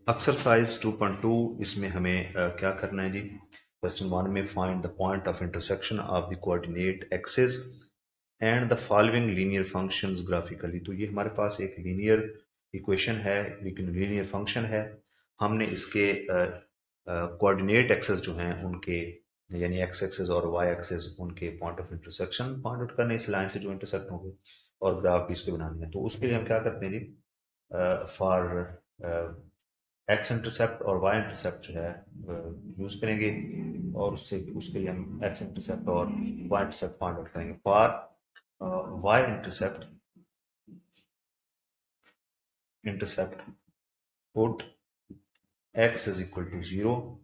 Exercise 2.2 इसमें हमें क्या करना है जी। क्वेश्चन 1 में find the point of intersection of the coordinate axis and the following linear functions graphically. तो ये हमारे पास एक लीनियर इक्वेशन है, लेकिन लीनियर फंक्शन है। हमने इसके कोऑर्डिनेट एक्सेस जो हैं उनके, यानी एक्स एक्सेस और वाई एक्सेस, उनके point of intersection point out करने, इस लाइन से जो इंटरसेक्ट होंगे, और ग्राफ भी इसके बनाने हैं। तो उसके लिए हम क्या करते हैं जी, फॉर एक्स इंटरसेप्ट और वाई इंटरसेप्ट जो है यूज करेंगे, और उससे उसके लिए हम एक्स इंटरसेप्ट और वाई इंटरसेप्ट फाइंड आउट करेंगे। For y intercept put x is equal to 0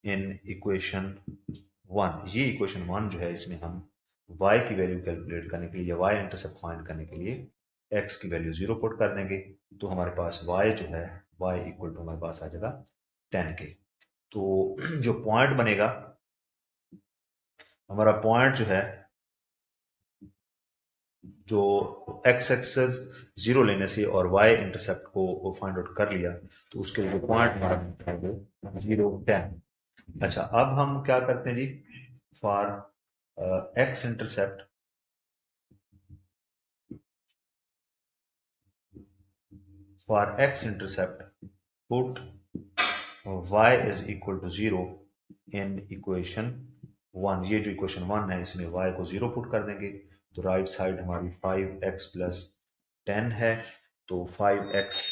in equation 1। ये इक्वेशन 1 जो है, इसमें हम y की वैल्यू कैलकुलेट करने के लिए या y इंटरसेप्ट फाइंड करने के लिए x की वैल्यू 0 पुट कर देंगे। तो हमारे पास y जो है, y इक्वल टू हमारे पास आ जाएगा 10 के। तो जो पॉइंट बनेगा, हमारा पॉइंट जो है, जो एक्स एक्सेस 0 लेने से और वाई इंटरसेप्ट को फाइंड आउट कर लिया, तो उसके लिए जो पॉइंट हमारा 0 10। अच्छा, अब हम क्या करते हैं जी, for x intercept put y is equal to 0 in equation 1। ये जो इक्वेशन 1 है, इसमें y को 0 पुट कर देंगे। तो राइट साइड हमारी 5x प्लस 10 है, तो 5x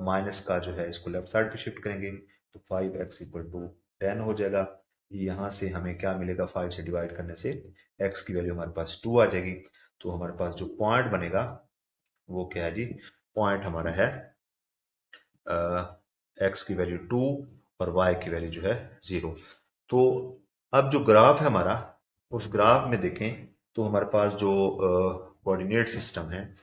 माइनस का जो है, इसको लेफ्ट साइड पे शिफ्ट करेंगे, तो 5x इक्वल टू 10 हो जाएगा। यहाँ से हमें क्या मिलेगा, 5 से डिवाइड करने से x की वैल्यू हमारे पास 2 आ जाएगी। तो हमारे पास जो पॉइंट बनेगा वो क्या है जी, पॉइंट हमारा है x की वैल्यू 2 और y की वैल्यू जो है 0। तो अब जो ग्राफ है हमारा, उस ग्राफ में देखें तो हमारे पास जो कोऑर्डिनेट सिस्टम है,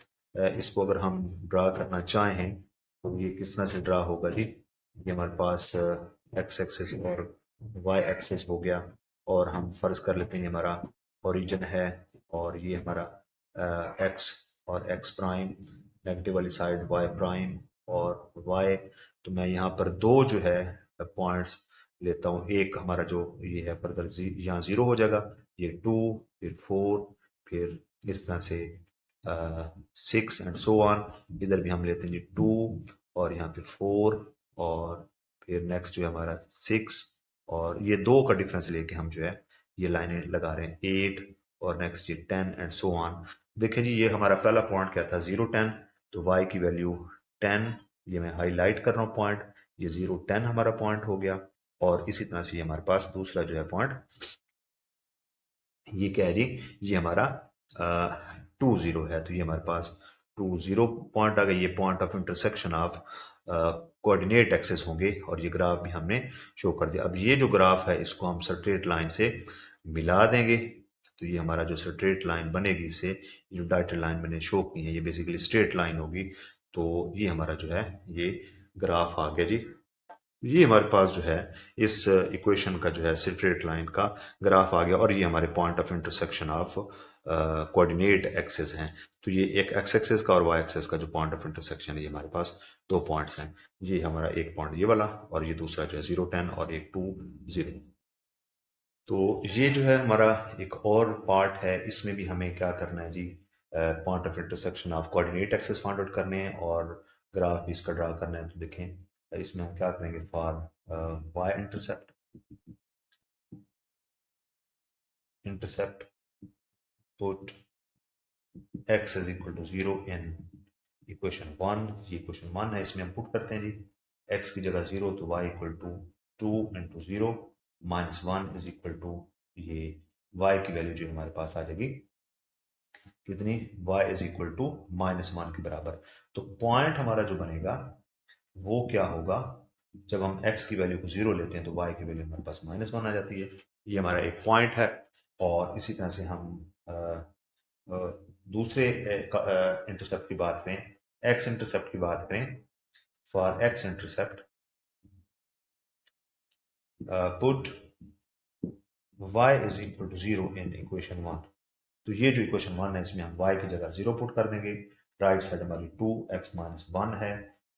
इसको अगर हम ड्रा करना चाहें तो ये किस तरह से ड्रा होगा जी। ये हमारे पास एक्स एक्सिस और वाई एक्सिस हो गया, और हम फर्ज कर लेते हैं हमारा ओरिजिन है, और ये हमारा एक्स और एक्स प्राइम, नेगेटिव वाली साइड वाई प्राइम और वाई। तो मैं यहाँ पर दो जो है पॉइंट्स लेता हूँ। एक हमारा जो ये है फर्दर यहाँ 0 हो जाएगा, ये 2, फिर 4, फिर इस तरह से 6 एंड सो ऑन। इधर भी हम लेते हैं जी 2, और यहाँ पे 4, और फिर नेक्स्ट जो है हमारा 6, और ये दो का डिफरेंस लेके हम जो है ये लाइनें लगा रहे हैं 8, और नेक्स्ट ये 10 एंड सो ऑन। देखें जी, ये हमारा पहला पॉइंट क्या था, 0 10, तो y की वैल्यू 10, ये मैं हाईलाइट कर रहा हूँ पॉइंट, ये 0 10 हमारा पॉइंट हो गया। और इसी तरह से ये हमारे पास दूसरा जो है पॉइंट, ये क्या है जी, ये हमारा 2 0 है। तो ये हमारे पास 2 0 पॉइंट आ गए। ये point of intersection of coordinate access होंगे, और ये ग्राफ भी हमने शो कर दिया। अब ये जो ग्राफ है, इसको हम स्ट्रेट लाइन से मिला देंगे, तो ये हमारा जो स्ट्रेट लाइन बनेगी, इससे जो डायरेक्ट लाइन मैंने शो की है, ये बेसिकली स्ट्रेट लाइन होगी। तो ये हमारा जो है ये ग्राफ आ गया जी। ये हमारे पास जो है इस इक्वेशन का जो है स्ट्रेट लाइन का ग्राफ आ गया, और ये हमारे point of intersection of coordinate access हैं। तो ये एक एक्स एक्सेस का और वाई एक्सेस का जो पॉइंट ऑफ इंटरसेक्शन है, ये हमारे पास दो पॉइंट्स हैं। ये हमारा एक पॉइंट ये वाला, और ये दूसरा जो है 0 10 और एक 2 0। तो ये जो है हमारा एक और पार्ट है, इसमें भी हमें क्या करना है जी, point of intersection of coordinate axes find out करने हैं, और ग्राफ भी इसका ड्रा करना है। तो देखें, इसमें हम क्या करेंगे, for y intercept put x is equal to 0 in equation 1। ये इक्वेशन 1 है, इसमें हम पुट करते हैं जी, x की जगह 0, तो y equal to 2 into 0 minus 1 is equal to, ये y की वैल्यू जो हमारे पास आ जाएगी कितनी, y इज इक्वल टू -1 के बराबर। तो पॉइंट हमारा जो बनेगा वो क्या होगा, जब हम x की वैल्यू को 0 लेते हैं तो y की वैल्यू हमारे पास -1 आ जाती है। ये हमारा एक पॉइंट है। और इसी तरह से हम दूसरे इंटरसेप्ट की बात करें, x इंटरसेप्ट की बात करें, for x intercept put y is equal to 0 in equation 1। तो ये जो इक्वेशन 1 है, इसमें हम y की जगह 0 पुट कर देंगे। राइट साइड हमारी 2x - 1 है,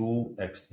2x =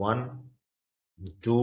1 2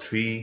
3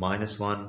-1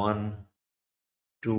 1 2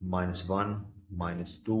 -1 -2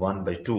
1/2،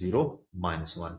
0 -1